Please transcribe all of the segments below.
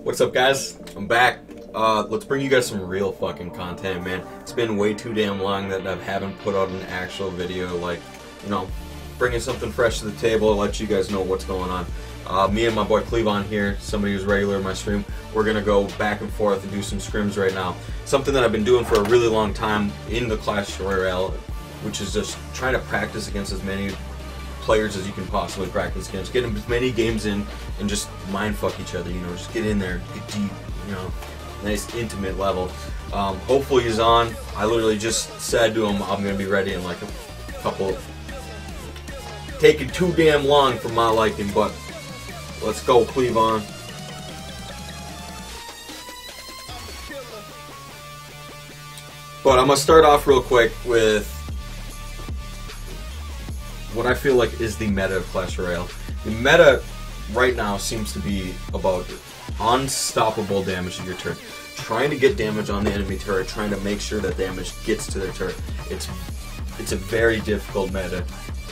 What's up, guys? I'm back. Let's bring you guys some real fucking content, man. It's been way too damn long that I haven't put out an actual video, like, you know, bringing something fresh to the table, let you guys know what's going on. Me and my boy Cleavon here, somebody who's regular in my stream, we're gonna go back and forth and do some scrims right now. Something that I've been doing for a really long time in the Clash Royale, which is just trying to practice against as many players as you can possibly practice against. Get as many games in and just mindfuck each other, you know, just get in there, get deep, you know, nice intimate level. Hopefully he's on. I literally just said to him I'm gonna be ready in like a couple. Taking too damn long for my liking, but let's go, Cleavon. But I'm gonna start off real quick with what I feel like is the meta of Clash Royale. The meta right now seems to be about unstoppable damage to your turret. Trying to get damage on the enemy turret, trying to make sure that damage gets to their turret. It's a very difficult meta.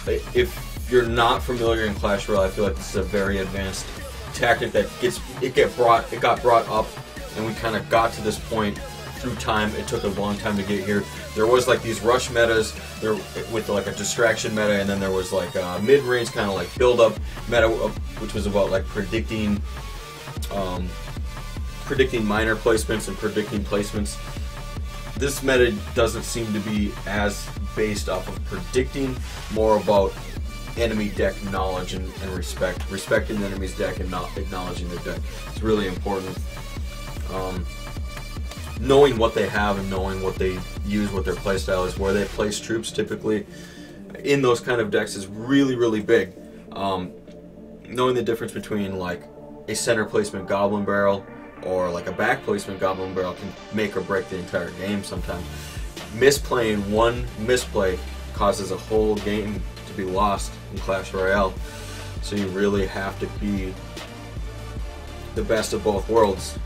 If you're not familiar in Clash Royale, I feel like this is a very advanced tactic that got brought up, and we kind of got to this point through time. It took a long time to get here. There was like these rush metas there with like a distraction meta, and then there was like a mid-range kind of like build-up meta, which was about like predicting minor placements and predicting placements. This meta doesn't seem to be as based off of predicting, more about enemy deck knowledge and respecting the enemy's deck and not acknowledging their deck. It's really important. Knowing what they have and knowing what they use, what their playstyle is, where they place troops typically in those kind of decks is really, really big. Knowing the difference between like a center placement Goblin Barrel or like a back placement Goblin Barrel can make or break the entire game sometimes. Misplaying one misplay causes a whole game to be lost in Clash Royale. So you really have to be the best of both worlds.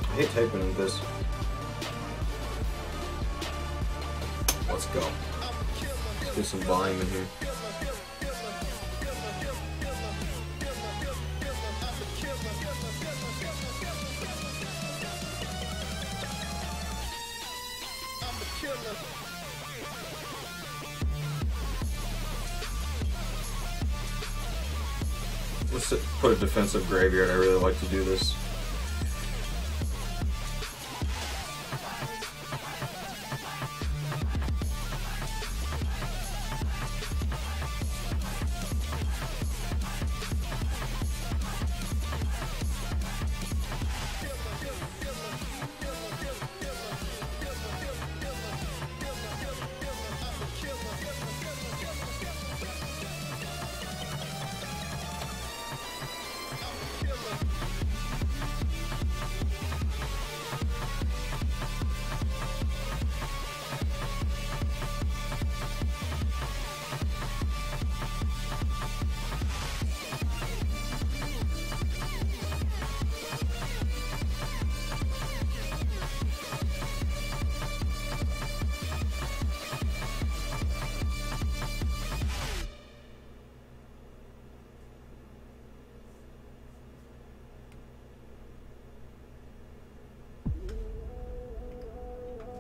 I hate typing in this. Let's go. Let's get some volume in here. Let's put a defensive graveyard. I really like to do this.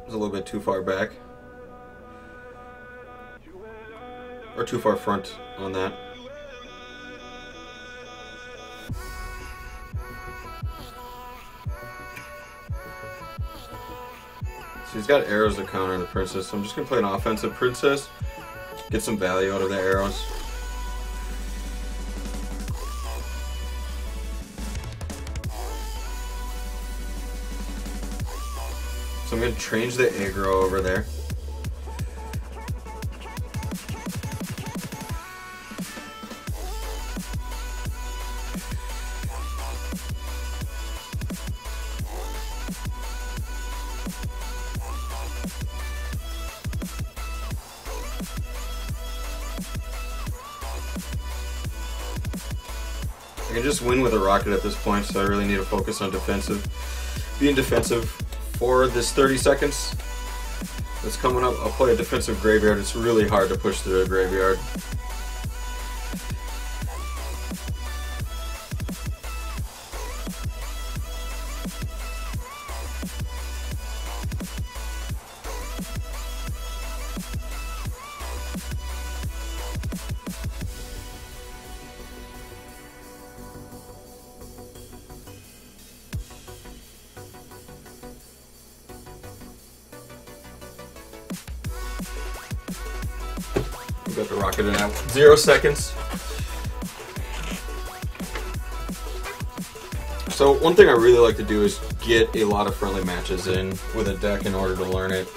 A little bit too far back, or too far front on that. So he's got arrows to counter the princess, so I'm just gonna play an offensive princess, get some value out of the arrows. So I'm going to change the aggro over there. I can just win with a rocket at this point, so I really need to focus on defensive. Being defensive for this 30 seconds. that's coming up, I'll play a defensive graveyard. It's really hard to push through a graveyard. Got the rocket in at 0 seconds. So one thing I really like to do is get a lot of friendly matches in with a deck in order to learn it.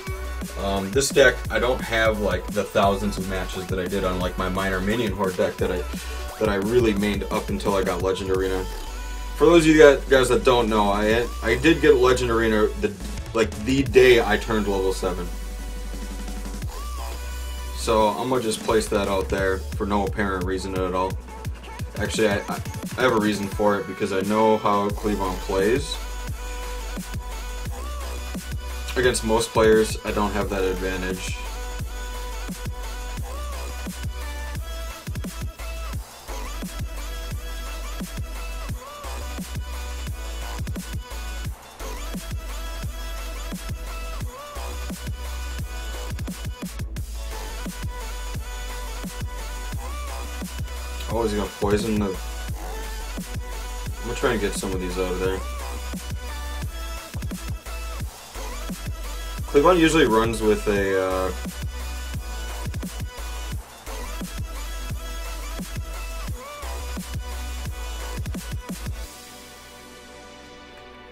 This deck, I don't have like the thousands of matches that I did on like my minor minion horde deck that I really mained up until I got Legend Arena. For those of you guys that don't know, I did get Legend Arena the day I turned level 7. So I'm gonna just place that out there for no apparent reason at all. Actually, I have a reason for it because I know how Cleavon plays. Against most players, I don't have that advantage. Oh, is he gonna poison the... I'm gonna try and get some of these out of there. Cleavon usually runs with a...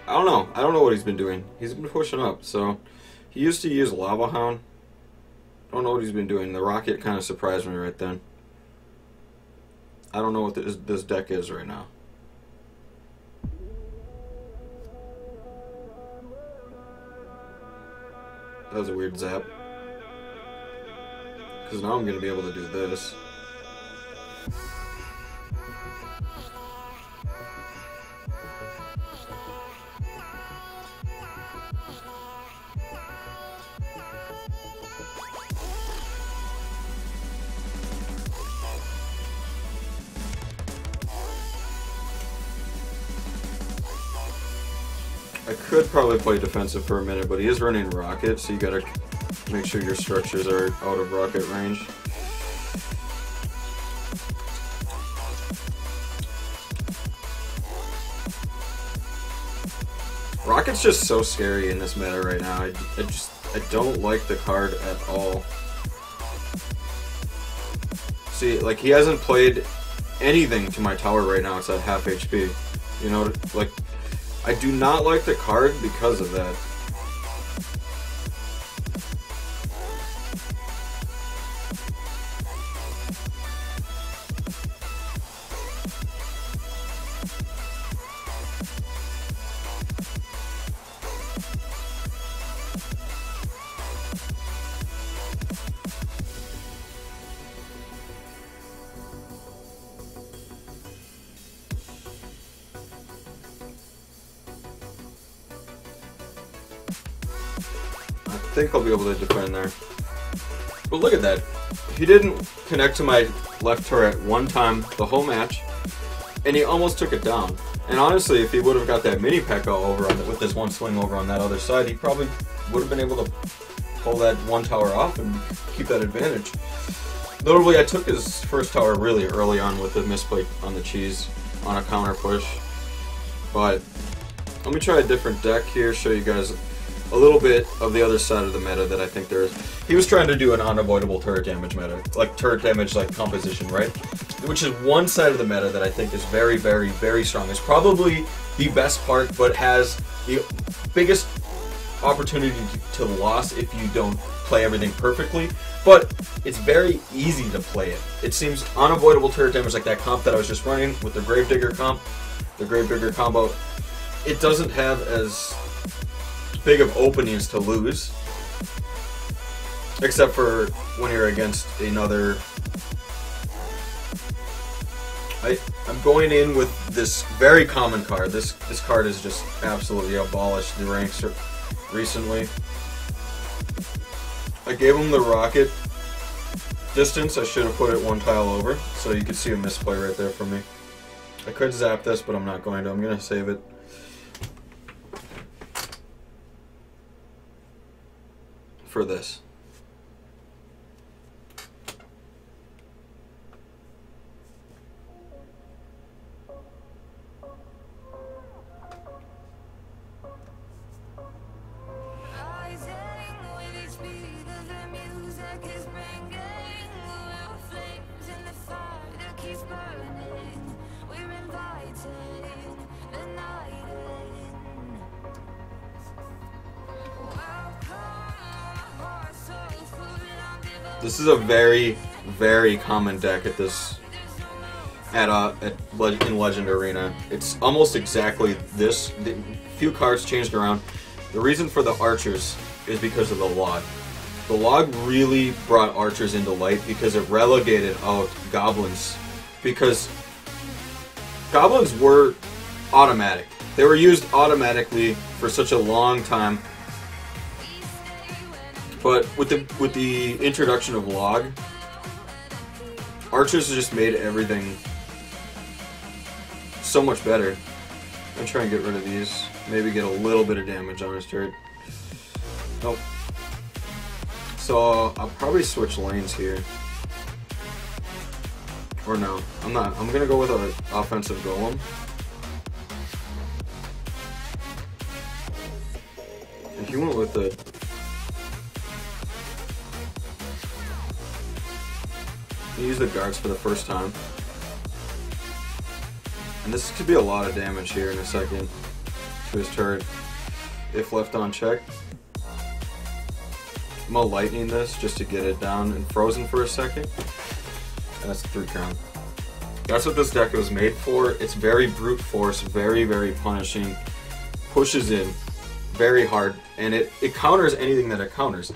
I don't know what he's been doing. He's been pushing up, so... He used to use Lava Hound. I don't know what he's been doing. The rocket kind of surprised me right then. I don't know what this deck is right now. That was a weird zap. Because now I'm going to be able to do this. I could probably play defensive for a minute, but he is running rocket, so you gotta make sure your structures are out of rocket range. Rocket's just so scary in this meta right now. I don't like the card at all. See, like, he hasn't played anything to my tower right now. It's at half HP. You know, like, I do not like the card because of that. I think I'll be able to defend there. But look at that. He didn't connect to my left turret one time the whole match, and he almost took it down. And honestly, if he would have got that mini P.E.K.K.A. over on with this one swing over on that other side, he probably would have been able to pull that one tower off and keep that advantage. Notably, I took his first tower really early on with a misplay on the cheese on a counter push. But let me try a different deck here, show you guys a little bit of the other side of the meta that I think there is. He was trying to do an unavoidable turret damage meta, like turret damage like composition, right? Which is one side of the meta that I think is very, very, very strong. It's probably the best part, but has the biggest opportunity to loss if you don't play everything perfectly. But it's very easy to play it. It seems unavoidable turret damage like that comp that I was just running with the Gravedigger comp, the Gravedigger combo. It doesn't have as big of openings to lose, except for when you're against another. I'm going in with this very common card. This card has just absolutely abolished the ranks recently. I gave him the rocket distance. I should have put it one tile over, so you could see a misplay right there for me. I could zap this, but I'm not going to. I'm going to save it. For this. This is a very, very common deck at this in Legend Arena. It's almost exactly this. A few cards changed around. The reason for the archers is because of the log. The log really brought archers into light because it relegated out goblins. Because goblins were automatic. They were used automatically for such a long time. But with the introduction of log, archers just made everything so much better. I'm gonna try and get rid of these. Maybe get a little bit of damage on his turret. Nope. So I'll probably switch lanes here. Or no, I'm not. I'm gonna go with an offensive golem. And he went with the use the guards for the first time. And this could be a lot of damage here in a second to his turret if left unchecked. I'm gonna lightning this just to get it down and frozen for a second. And that's 3 crown. That's what this deck was made for. It's very brute force, very, very punishing, pushes in very hard, and it counters anything that it counters.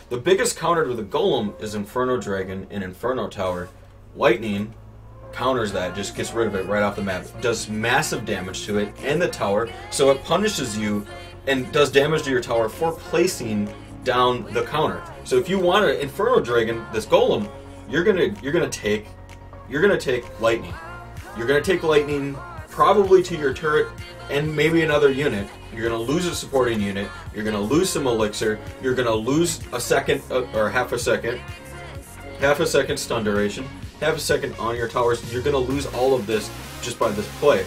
The biggest counter to the Golem is Inferno Dragon and Inferno Tower. Lightning counters that, just gets rid of it right off the map. Does massive damage to it and the tower, so it punishes you and does damage to your tower for placing down the counter. So if you want to Inferno Dragon this Golem, you're gonna take lightning. You're gonna take lightning probably to your turret and maybe another unit. You're going to lose a supporting unit, you're going to lose some elixir, you're going to lose a second, or half a second stun duration, half a second on your towers. You're going to lose all of this just by this play.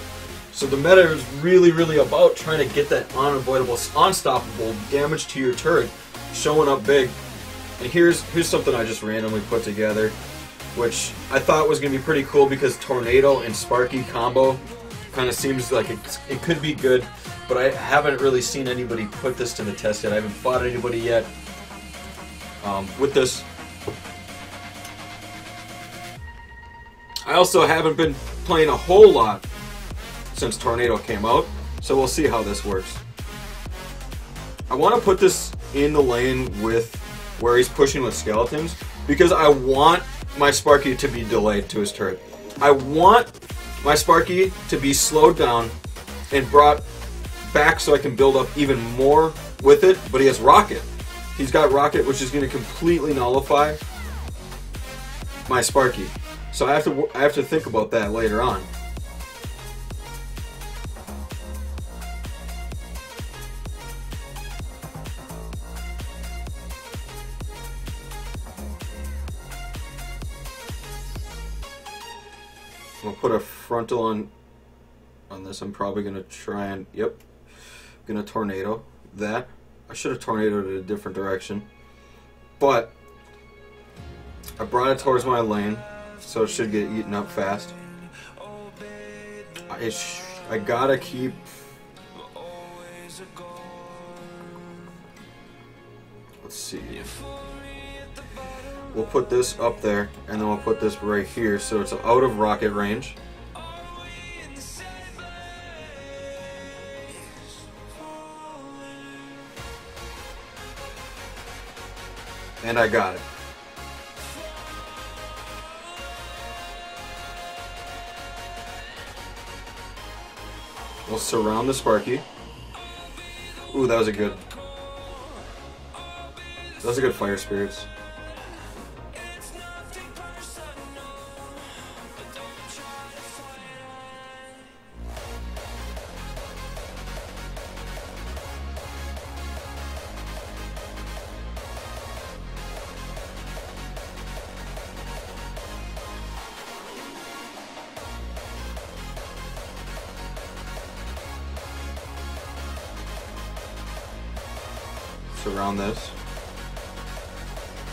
So the meta is really, really about trying to get that unavoidable, unstoppable damage to your turret showing up big. And here's something I just randomly put together, which I thought was going to be pretty cool because Tornado and Sparky combo kind of seems like it could be good. But I haven't really seen anybody put this to the test yet. I haven't fought anybody yet with this. I also haven't been playing a whole lot since Tornado came out, so we'll see how this works. I want to put this in the lane with where he's pushing with skeletons because I want my Sparky to be delayed to his turret. I want my Sparky to be slowed down and brought back so I can build up even more with it, but he has Rocket. He's got Rocket, which is going to completely nullify my Sparky. So I have to think about that later on. I'll put a frontal on this. I'm probably going to try and, yep, going to tornado that. I should have tornadoed it a different direction, but I brought it towards my lane, so it should get eaten up fast. I gotta keep... Let's see. We'll put this up there, and then we'll put this right here, so it's out of rocket range. And I got it. We'll surround the Sparky. Ooh, that was a good... Those are good fire spirits. Surround this.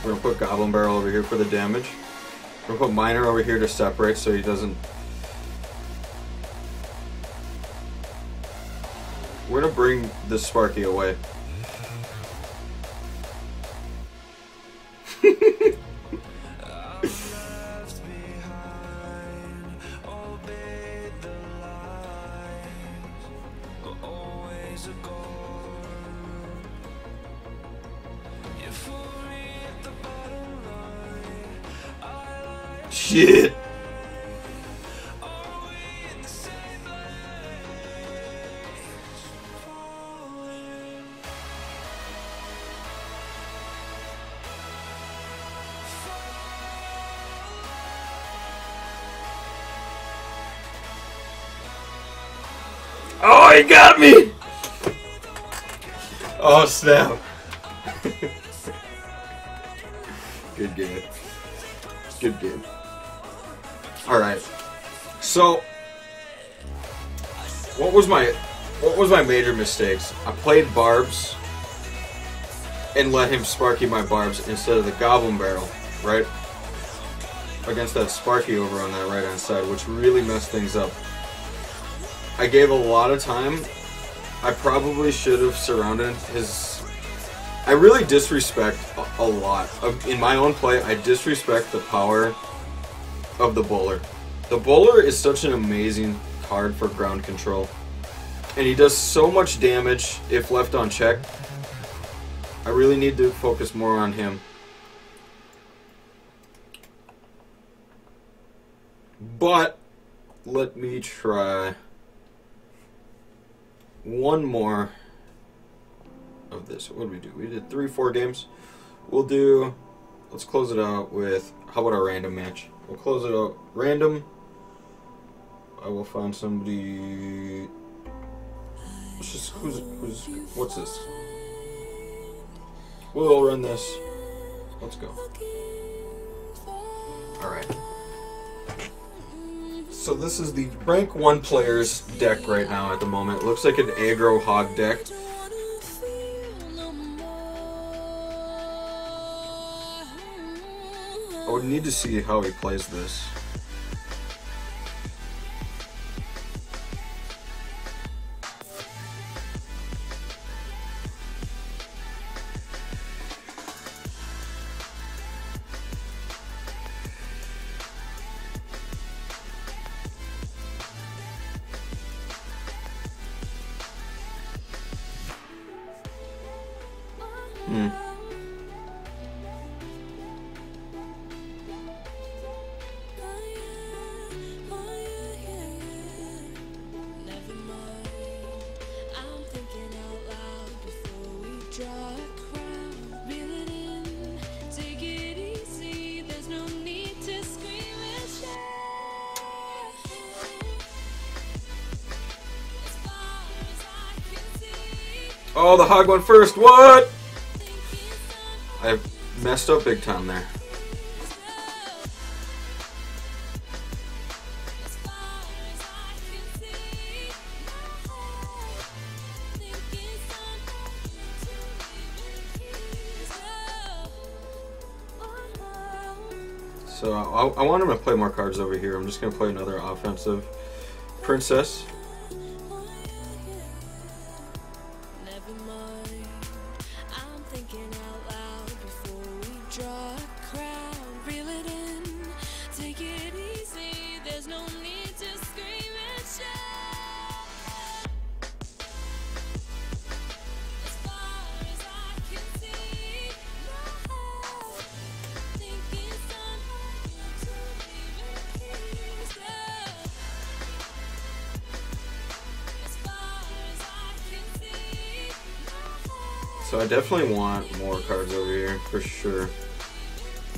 We're gonna put Goblin Barrel over here for the damage. We're gonna put Miner over here to separate so he doesn't. We're gonna bring this Sparky away. Shit. Oh, he got me! Oh, snap. Good game. Good game. Alright. So what was my major mistakes? I played Barbs and let him Sparky my Barbs instead of the Goblin Barrel, right? Against that Sparky over on that right hand side, which really messed things up. I gave a lot of time. I probably should have surrounded his... I really disrespect a lot. In my own play, I disrespect the power of the Bowler. The Bowler is such an amazing card for ground control. And he does so much damage if left on check. I really need to focus more on him. But let me try one more of this. What did we do? We did 3-4 games. We'll do... Let's close it out with... How about a random match? We'll close it out random. I will find somebody... Let's just... What's this? We'll run this. Let's go. Alright. So this is the rank 1 player's deck right now at the moment. It looks like an aggro hog deck. I would need to see how he plays this. Oh, the hog went first. What? I messed up big time there. So I want him to play more cards over here. I'm just going to play another offensive princess. So I definitely want more cards over here, for sure.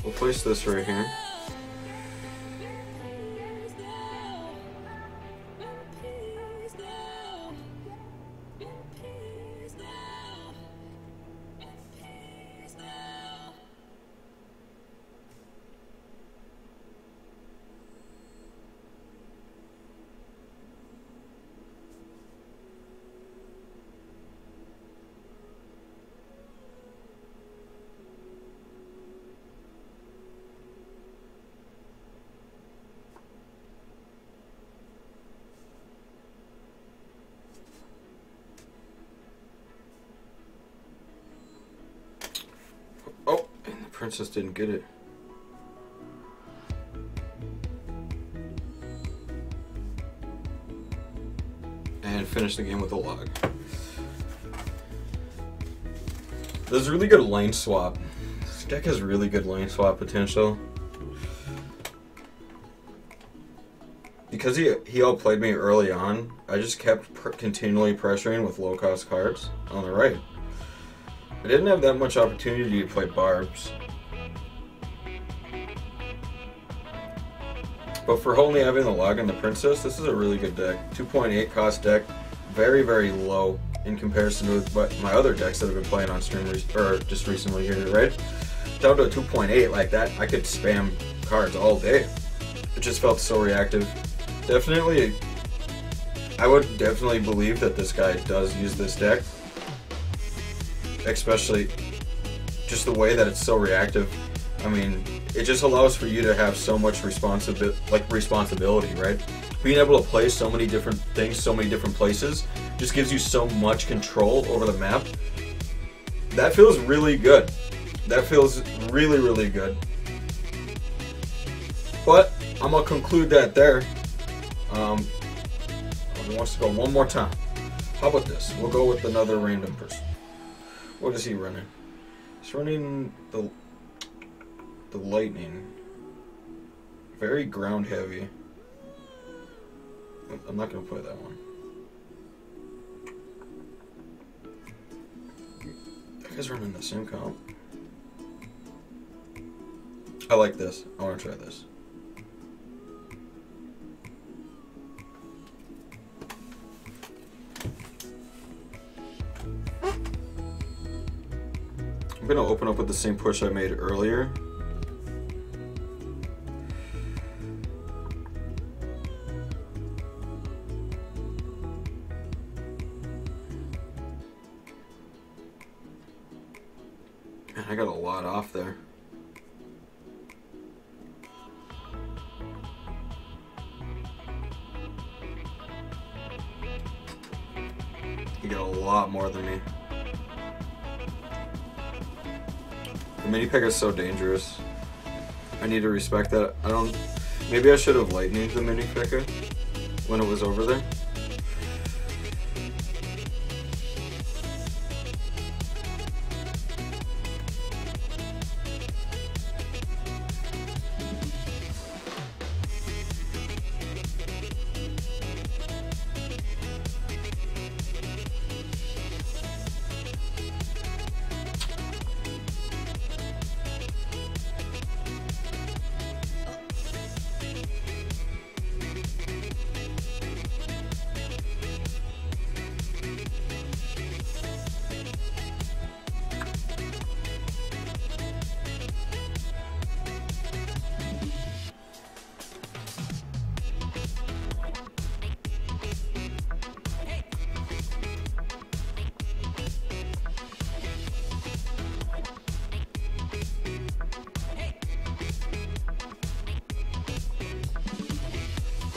We'll place this right here. Oh, and the princess didn't get it. And finish the game with a log. There's a really good lane swap. This deck has really good lane swap potential. Because he outplayed me early on, I just kept continually pressuring with low-cost cards on the right. I didn't have that much opportunity to play barbs. But for only having the log and the princess, this is a really good deck. 2.8 cost deck, very, very low in comparison to my other decks that I've been playing on stream just recently here, right? Down to a 2.8 like that, I could spam cards all day. It just felt so reactive. Definitely, I would definitely believe that this guy does use this deck. Especially just the way that it's so reactive. I mean, it just allows for you to have so much responsibility, right? Being able to play so many different things, so many different places, just gives you so much control over the map. That feels really good. That feels really, really good. But I'm gonna conclude that there. He wants to go one more time. How about this? We'll go with another random person. What is he running? He's running the lightning. Very ground heavy. I'm not gonna play that one. That guy's running the same comp. I like this. I want to try this. I'm gonna open up with the same push I made earlier. Man, I got a lot off there. You got a lot more than me. The mini pick is so dangerous. I need to respect that. Maybe I should have lightninged the mini picker when it was over there.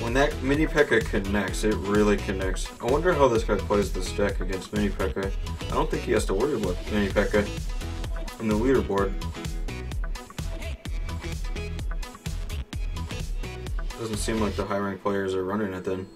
When that mini P.E.K.K.A connects, it really connects. I wonder how this guy plays this deck against mini P.E.K.K.A. I don't think he has to worry about mini P.E.K.K.A in the leaderboard. Doesn't seem like the high ranked players are running it then.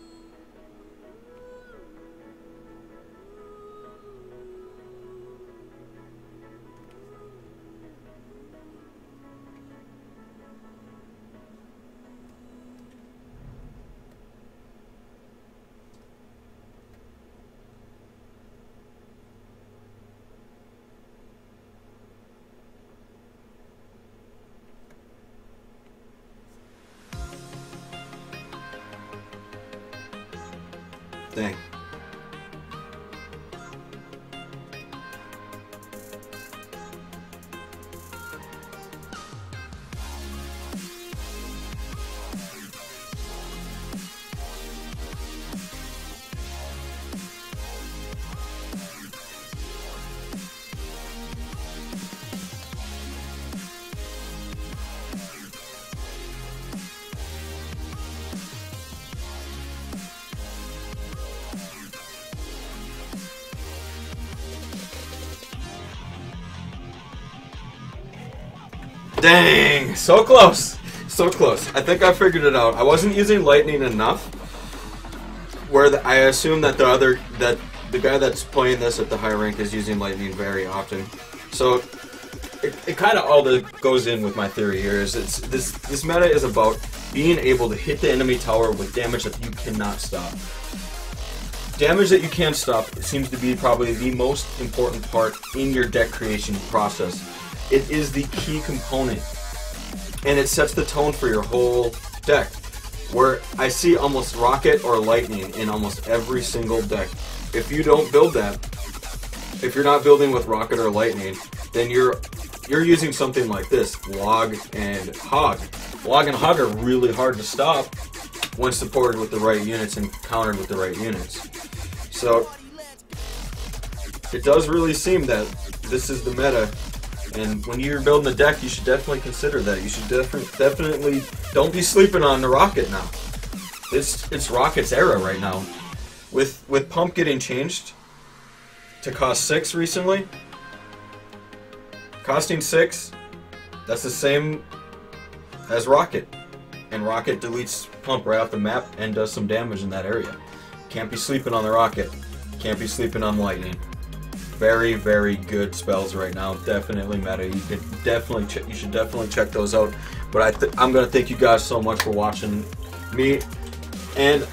Dang. Dang, so close, so close. I think I figured it out. I wasn't using lightning enough. Where I assume that the guy that's playing this at the high rank is using lightning very often. So it kind of all goes in with my theory here. Is this meta is about being able to hit the enemy tower with damage that you cannot stop. Damage that you can't stop seems to be probably the most important part in your deck creation process. It is the key component, and it sets the tone for your whole deck. Where I see almost rocket or lightning in almost every single deck. If you don't build that, if you're not building with rocket or lightning, then you're using something like this, log and hog. Log and hog are really hard to stop when supported with the right units and countered with the right units. So it does really seem that this is the meta. And when you're building a deck, you should definitely consider that. You should definitely don't be sleeping on the rocket now. It's rocket's era right now. With pump getting changed to cost 6 recently, costing 6, that's the same as rocket. And rocket deletes pump right off the map and does some damage in that area. Can't be sleeping on the rocket. Can't be sleeping on lightning. Very, very good spells right now. Definitely meta. You should definitely check those out. But I'm gonna thank you guys so much for watching me, and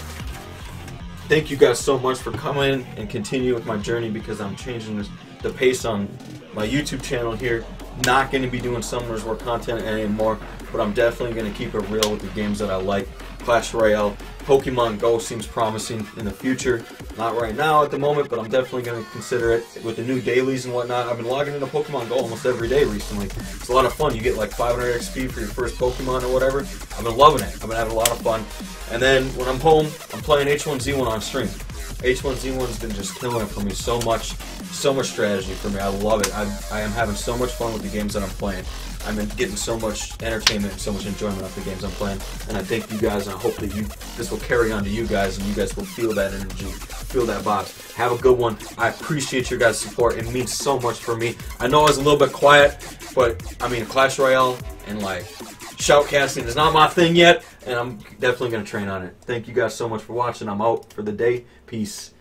thank you guys so much for coming and continue with my journey, because I'm changing the pace on my YouTube channel here. Not going to be doing Summoners War content anymore, but I'm definitely going to keep it real with the games that I like. Clash Royale, Pokemon Go seems promising in the future. Not right now at the moment, but I'm definitely going to consider it with the new dailies and whatnot. I've been logging into Pokemon Go almost every day recently. It's a lot of fun. You get like 500 XP for your first Pokemon or whatever. I've been loving it. I've been having a lot of fun. And then when I'm home, I'm playing H1Z1 on stream. H1Z1's been just killing it for me so much strategy for me. I love it. I am having so much fun with the games that I'm playing. I'm getting so much entertainment and so much enjoyment out of the games I'm playing. And I thank you guys, and I hope that this will carry on to you guys, and you guys will feel that energy, feel that vibe. Have a good one. I appreciate your guys' support. It means so much for me. I know I was a little bit quiet, but I mean, Clash Royale and like shoutcasting is not my thing yet, and I'm definitely going to train on it. Thank you guys so much for watching. I'm out for the day. Peace.